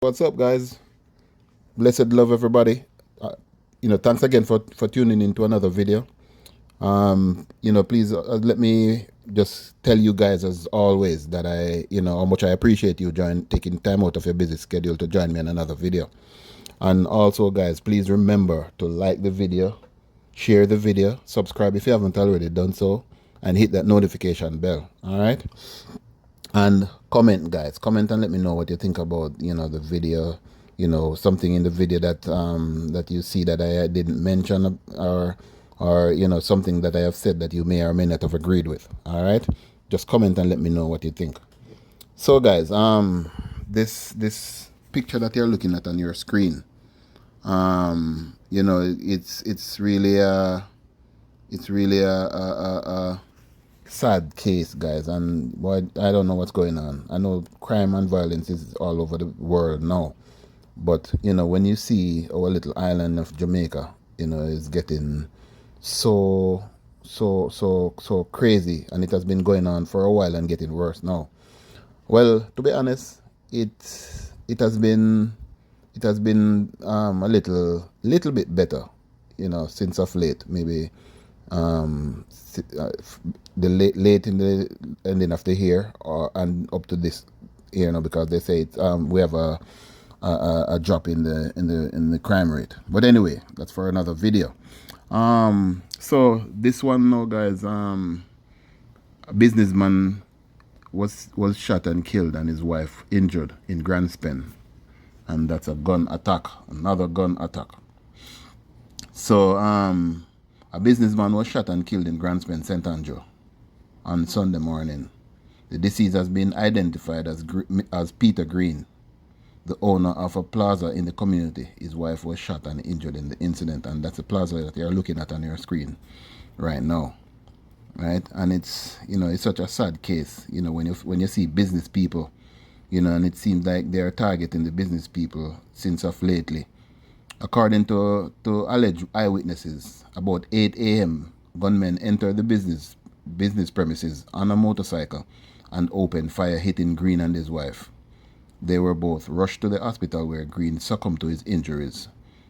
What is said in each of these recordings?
What's up, guys? Blessed love, everybody. Thanks again for tuning into another video. Please let me just tell you guys, as always, that how much I appreciate you taking time out of your busy schedule to join me in another video. And also, guys, please remember to like the video, share the video, subscribe if you haven't already done so, and hit that notification bell. All right. And comment, guys, comment and let me know what you think about the video, something in the video that you see that I didn't mention, or something that I have said that you may or may not have agreed with. All right, just comment and let me know what you think. So, guys, this picture that you're looking at on your screen, it's really a sad case, guys, and boy, I don't know what's going on. I know crime and violence is all over the world now, but when you see our little island of Jamaica, is getting so crazy, and it has been going on for a while and getting worse now. Well, to be honest, it has been a little bit better, since of late, maybe the late in the ending of the year and up to this year now, because they say we have a drop in the crime rate. But anyway, that's for another video. So this one now, guys, a businessman was shot and killed and his wife injured in Grand Spen, and that's a gun attack, another gun attack. So a businessman was shot and killed in Grand Spen, St. Andrew on Sunday morning. The deceased has been identified as Peter Green, the owner of a plaza in the community. His wife was shot and injured in the incident, and that's the plaza that you're looking at on your screen right now. Right? And it's such a sad case, when you see business people, and it seems like they're targeting the business people since of lately. According to alleged eyewitnesses, about 8 a.m., gunmen entered the business premises on a motorcycle and opened fire, hitting Green and his wife. They were both rushed to the hospital, where Green succumbed to his injuries.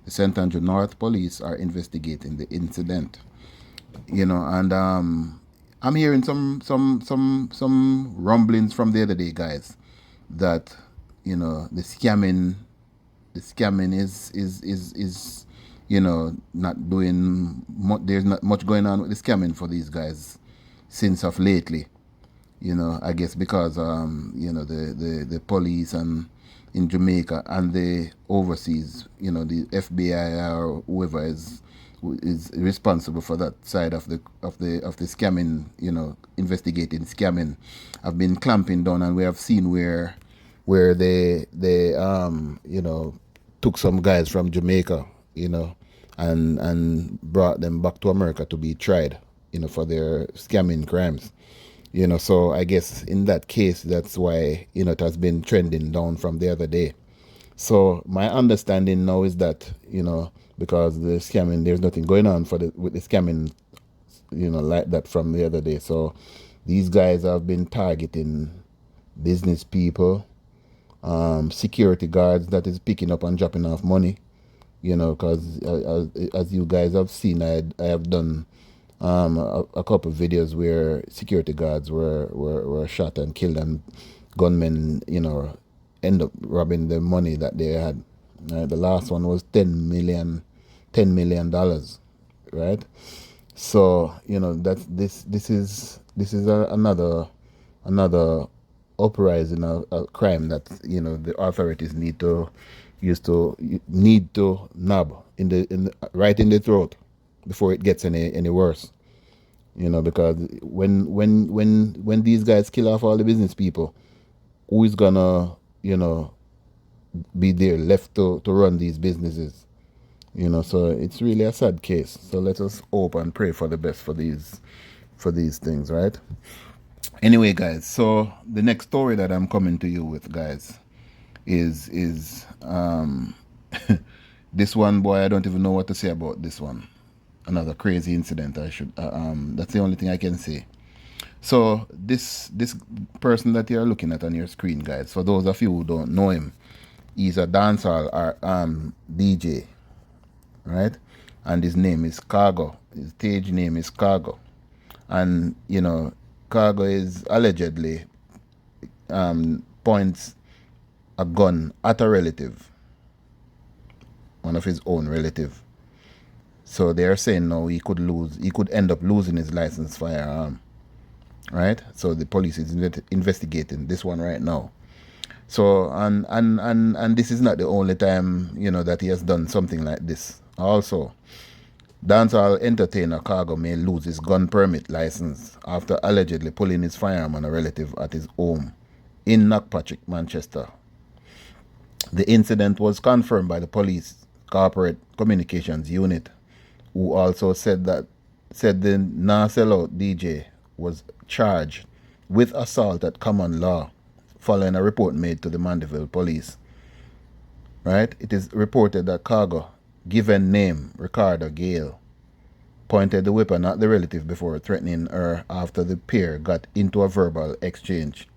The St. Andrew North police are investigating the incident. And I'm hearing some rumblings from the other day, guys, that the scamming is not doing much. There's not much going on with the scamming for these guys since of lately. I guess because the police and in Jamaica and the overseas, the FBI or whoever is responsible for that side of the scamming, investigating scamming, have been clamping down, and we have seen where they took some guys from Jamaica, and brought them back to America to be tried, for their scamming crimes. So I guess in that case, that's why, it has been trending down from the other day. So my understanding now is that, because the scamming, there's nothing going on with the scamming, like that from the other day. So these guys have been targeting business people, security guards that is picking up and dropping off money, because as you guys have seen, I have done a couple of videos where security guards were shot and killed, and gunmen, end up robbing the money that they had. The last one was $10 million, right? So that this is another uprising, a crime that the authorities need to nab right in the throat before it gets any worse. Because when these guys kill off all the business people, who is gonna be there left to run these businesses? So it's really a sad case. So let us hope and pray for the best for these things, right? Anyway, guys, so the next story that I'm coming to you with, guys, is this one, boy, I don't even know what to say about this one. Another crazy incident. That's the only thing I can say. So this person that you're looking at on your screen, guys, for those of you who don't know him, He's a dancehall DJ, right? And his name is Khago. His stage name is Khago. And, you know, Khago is allegedly points a gun at a relative, one of his own relative. So they are saying now he could end up losing his licensed firearm, right? So the police is investigating this one right now. So and this is not the only time, you know, that he has done something like this. Also, dancehall entertainer Khago may lose his gun permit license after allegedly pulling his firearm on a relative at his home in Knockpatrick, Manchester. The incident was confirmed by the police corporate communications unit, who also said the Narcello DJ was charged with assault at common law following a report made to the Mandeville police. Right? It is reported that Khago, given name Ricardo Gale, pointed the weapon at the relative before threatening her after the pair got into a verbal exchange.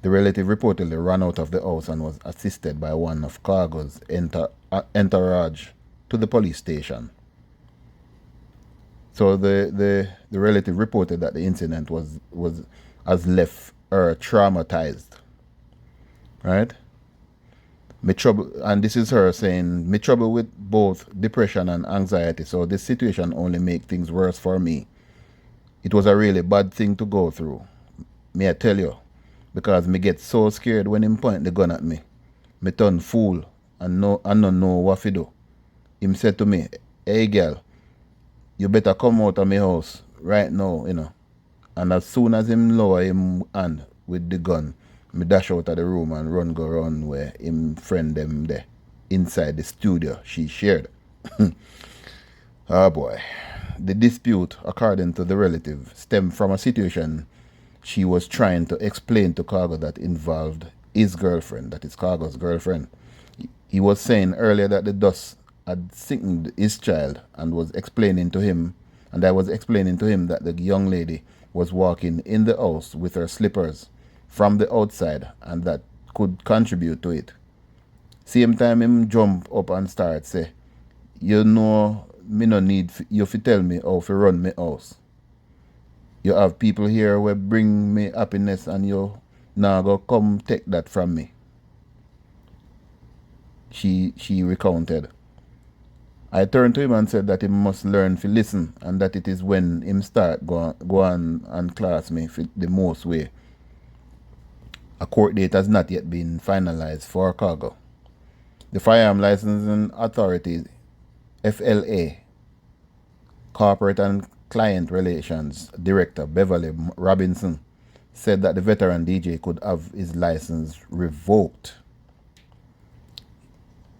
The relative reportedly ran out of the house and was assisted by one of Khago's entourage to the police station. So the relative reported that the incident has left her traumatized. Right? Me trouble, and this is her saying, me trouble with both depression and anxiety, so this situation only make things worse for me. It was a really bad thing to go through. May I tell you? Because me get so scared when him point the gun at me. Me turn fool and don't know what to do. Him said to me, hey girl, you better come out of my house right now, you know. And as soon as him lower him hand with the gun, me dash out of the room and run go around where him friend them there inside the studio she shared. Oh boy. The dispute, according to the relative, stemmed from a situation she was trying to explain to Khago that involved his girlfriend, that is Khago's girlfriend. He was saying earlier that the dust had sickened his child and was explaining to him, and I was explaining to him that the young lady was walking in the house with her slippers from the outside and that could contribute to it. Same time him jump up and start say, you know, me no need you to tell me how to run my house. You have people here who bring me happiness and you now go come take that from me. She recounted. I turned to him and said that he must learn to listen and that it is when him start go on and class me the most way. A court date has not yet been finalized for Khago. The Firearm Licensing Authority, FLA, Corporate and Client Relations Director Beverly Robinson, said that the veteran DJ could have his license revoked.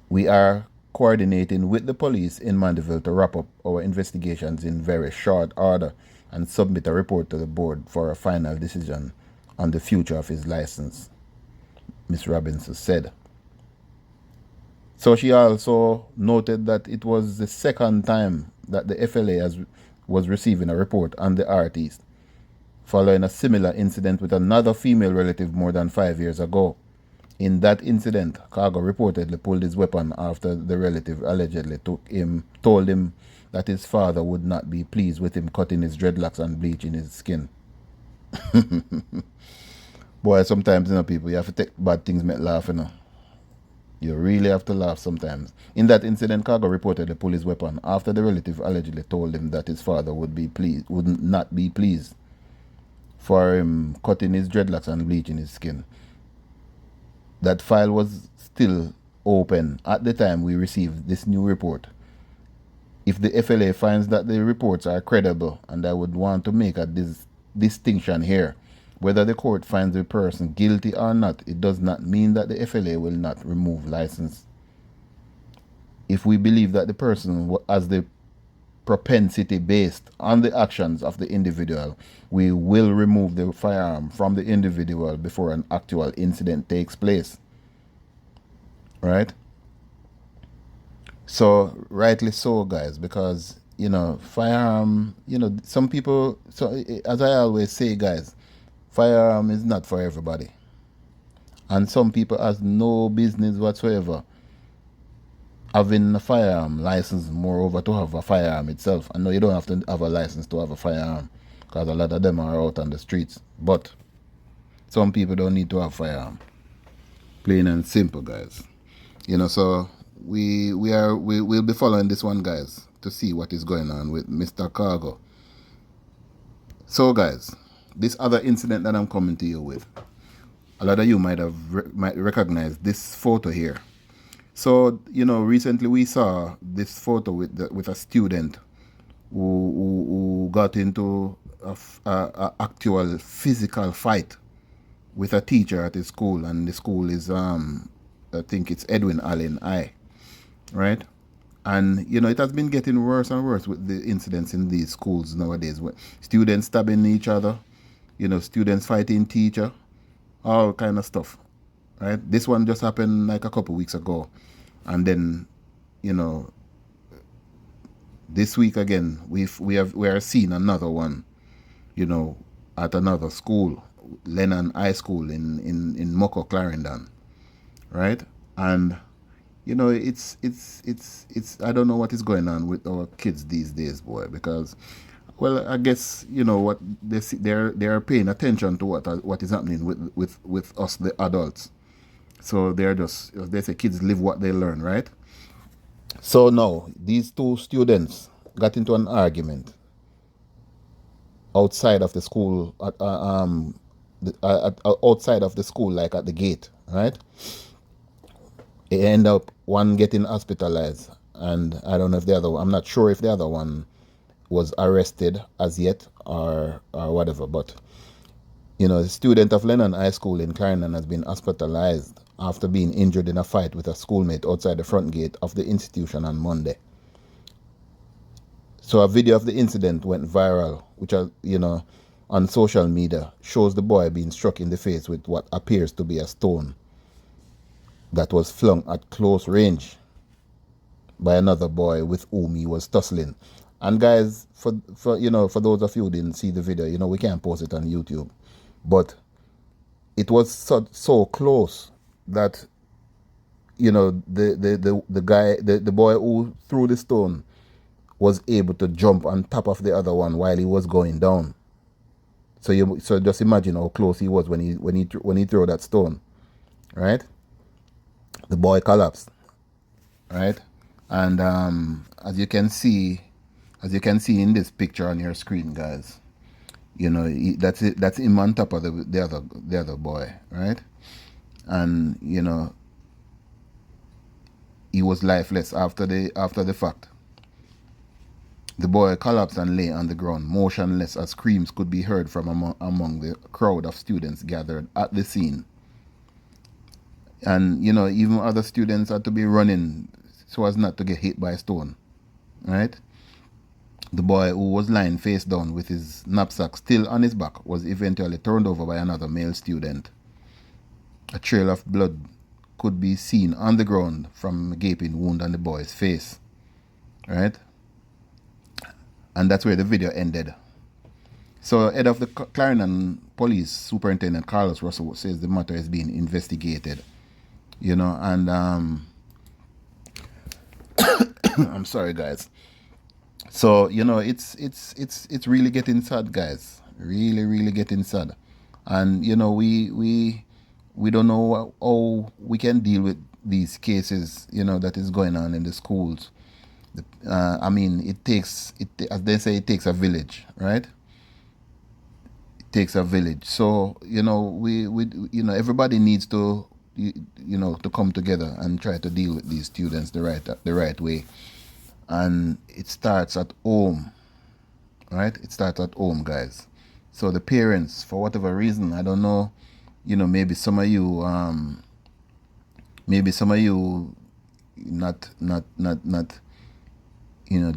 We are coordinating with the police in Mandeville to wrap up our investigations in very short order and submit a report to the board for a final decision on the future of his license, Ms. Robinson said. So she also noted that it was the second time that the FLA was receiving a report on the artist, following a similar incident with another female relative more than 5 years ago. In that incident, Khago reportedly pulled his weapon after the relative allegedly told him that his father would not be pleased with him cutting his dreadlocks and bleaching his skin. Boy, sometimes, you know, people, you have to take bad things make laugh, you know. You really have to laugh sometimes. In that incident, Khago reportedly pulled his weapon after the relative allegedly told him that his father would not be pleased for him cutting his dreadlocks and bleaching his skin. That file was still open at the time we received this new report. If the FLA finds that the reports are credible, and I would want to make a distinction here, whether the court finds the person guilty or not, it does not mean that the FLA will not remove license. If we believe that the person has the propensity based on the actions of the individual, we will remove the firearm from the individual before an actual incident takes place. Right? So, rightly so, guys, because, you know, firearm, you know, some people, so as I always say, guys, firearm is not for everybody. And some people has no business whatsoever having a firearm license, moreover to have a firearm itself. I know you don't have to have a license to have a firearm because a lot of them are out on the streets, but some people don't need to have firearm. Plain and simple, guys. So we'll be following this one, guys, to see what is going on with Mr. Khago. So, guys, this other incident that I'm coming to you with, a lot of you might recognize this photo here. So, recently we saw this photo with a student who got into a actual physical fight with a teacher at his school, and the school is I think it's Edwin Allen I, right? And it has been getting worse and worse with the incidents in these schools nowadays, where students stabbing each other, students fighting teacher, all kind of stuff, right? This one just happened like a couple weeks ago, and then this week again we are seeing another one, at another school, Lennon High School in Moko, Clarendon, right? And it's I don't know what is going on with our kids these days, boy, because, well, I guess what they're paying attention to what is happening with us, the adults. So they say kids live what they learn, right? So now these two students got into an argument outside of the school, outside of the school, like at the gate, right? It ended up one getting hospitalized, and I don't know if the other one, I'm not sure if the other one was arrested as yet or whatever, but the student of Lennon High School in Clarendon has been hospitalized after being injured in a fight with a schoolmate outside the front gate of the institution on Monday. So a video of the incident went viral, which on social media shows the boy being struck in the face with what appears to be a stone that was flung at close range by another boy with whom he was tussling. And guys, for those of you who didn't see the video, we can't post it on YouTube, but it was so close that the guy, the boy who threw the stone, was able to jump on top of the other one while he was going down. So just imagine how close he was when he threw that stone, right? The boy collapsed, right? And as you can see in this picture on your screen, guys, that's it. That's him on top of the other boy, right? And he was lifeless after the fact. The boy collapsed and lay on the ground, motionless, as screams could be heard from among the crowd of students gathered at the scene. And even other students had to be running so as not to get hit by a stone, right? The boy, who was lying face down with his knapsack still on his back, was eventually turned over by another male student. A trail of blood could be seen on the ground from a gaping wound on the boy's face, right? And that's where the video ended. So, head of the Clarendon Police Superintendent Carlos Russell says the matter is being investigated. And I'm sorry, guys. So it's really getting sad, guys. Really, really getting sad. And we don't know how we can deal with these cases, that is going on in the schools. I mean, as they say, it takes a village, right? It takes a village. So we everybody needs to to come together and try to deal with these students the right way. And it starts at home, right? It starts at home, guys. So the parents, for whatever reason, I don't know, maybe some of you not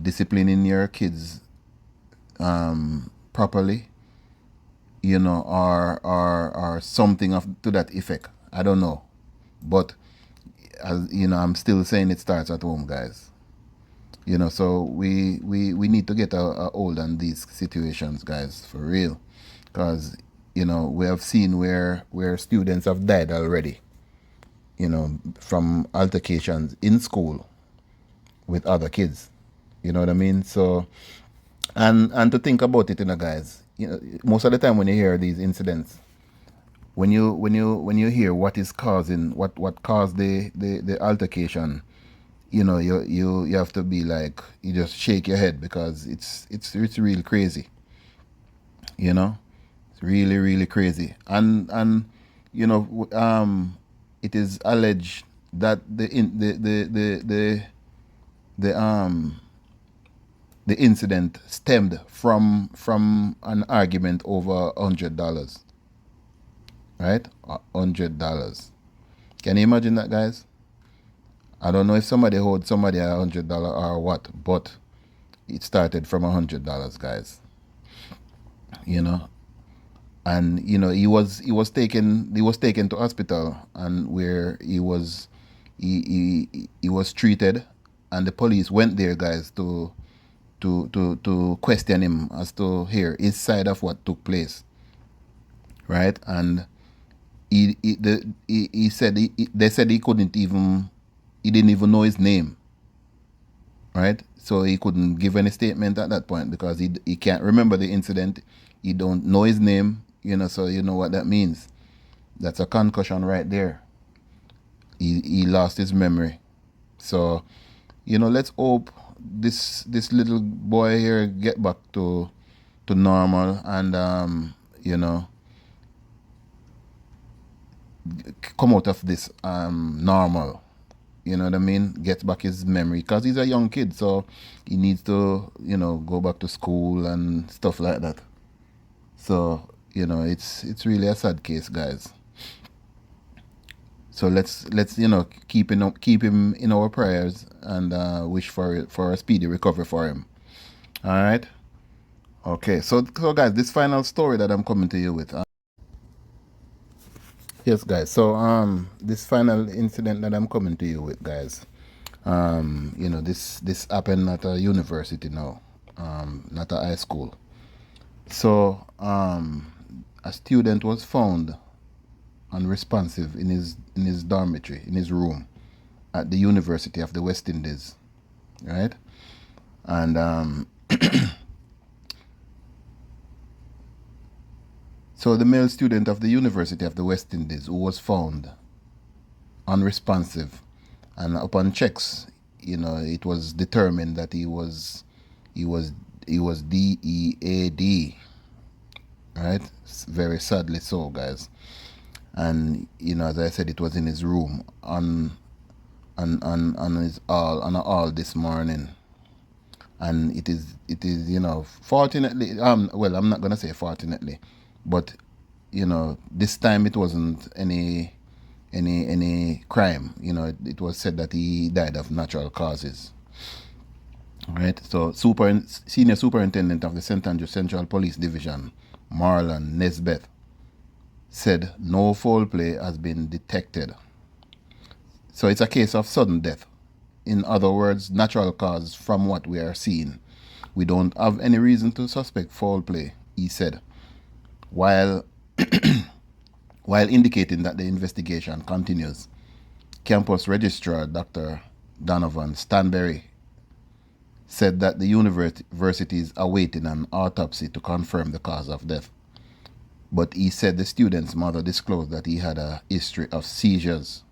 disciplining your kids properly, or something to that effect. I don't know, but as I'm still saying it starts at home, guys. So we need to get a hold on these situations, guys, for real, because we have seen where students have died already, from altercations in school with other kids. You know what I mean? So, and to think about it, guys, most of the time when you hear these incidents, when you hear what is causing what caused the altercation, you have to be like, you just shake your head, because it's really crazy. It's really really crazy. And it is alleged that the incident stemmed from an argument over $100, right? $100. Can you imagine that, guys? I don't know if somebody owed somebody $100 or what, but it started from $100, guys. And he was taken to hospital, and where he was treated, and the police went there, guys, to question him as to hear his side of what took place, right? And he said they said he didn't even know his name, right? So he couldn't give any statement at that point, because he can't remember the incident. He don't know his name, so you know what that means. That's a concussion right there. He lost his memory. So, let's hope this little boy here get back to normal, and come out of this normal. You know what I mean? Gets back his memory, because he's a young kid, so he needs to, go back to school and stuff like that. So, it's really a sad case, guys. So let's keep him in our prayers, and wish for a speedy recovery for him. All right. Okay. So guys, this final story that I'm coming to you with. Yes, guys. So this final incident that I'm coming to you with, guys. This happened at a university now, not a high school. So a student was found unresponsive in his dormitory, in his room, at the University of the West Indies, right? And so the male student of the University of the West Indies, who was found unresponsive, and upon checks, it was determined that he was DEAD, right? Very sadly so, guys. And as I said, it was in his room on a hall this morning. And it is fortunately, well, I'm not gonna say fortunately, but this time it wasn't any crime. It was said that he died of natural causes. Right. So senior superintendent of the St. Andrew Central Police Division, Marlon Nesbeth, said no foul play has been detected. So it's a case of sudden death. In other words, natural cause from what we are seeing. We don't have any reason to suspect foul play, he said, while indicating that the investigation continues. Campus Registrar Dr. Donovan Stanberry said that the university is awaiting an autopsy to confirm the cause of death. But he said the student's mother disclosed that he had a history of seizures.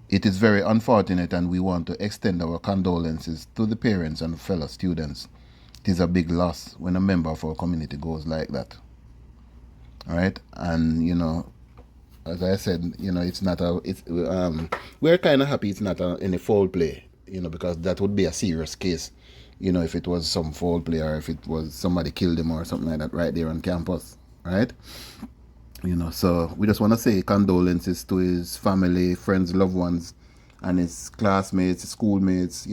It is very unfortunate, and we want to extend our condolences to the parents and fellow students. It is a big loss when a member of our community goes like that. All right, and as I said, it's not we're kind of happy it's not any foul play, because that would be a serious case, if it was some foul play, or if it was somebody killed him or something like that right there on campus, right? So we just want to say condolences to his family, friends, loved ones, and his classmates, his schoolmates,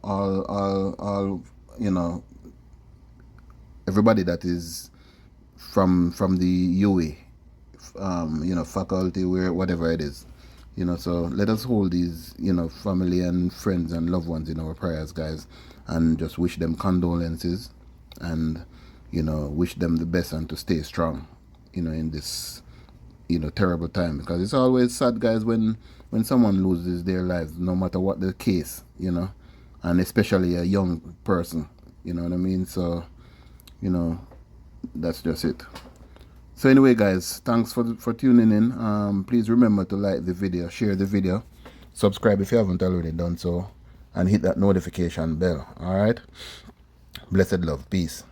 all everybody that is from the UE, faculty, whatever it is, so let us hold these, family and friends and loved ones in our prayers, guys, and just wish them condolences, and wish them the best and to stay strong, in this, terrible time, because it's always sad, guys, when someone loses their lives, no matter what the case, and especially a young person, you know what I mean? So, that's just it. So anyway, guys, thanks for tuning in. Please remember to like the video, share the video, subscribe if you haven't already done so, and hit that notification bell. All right. Blessed love. Peace.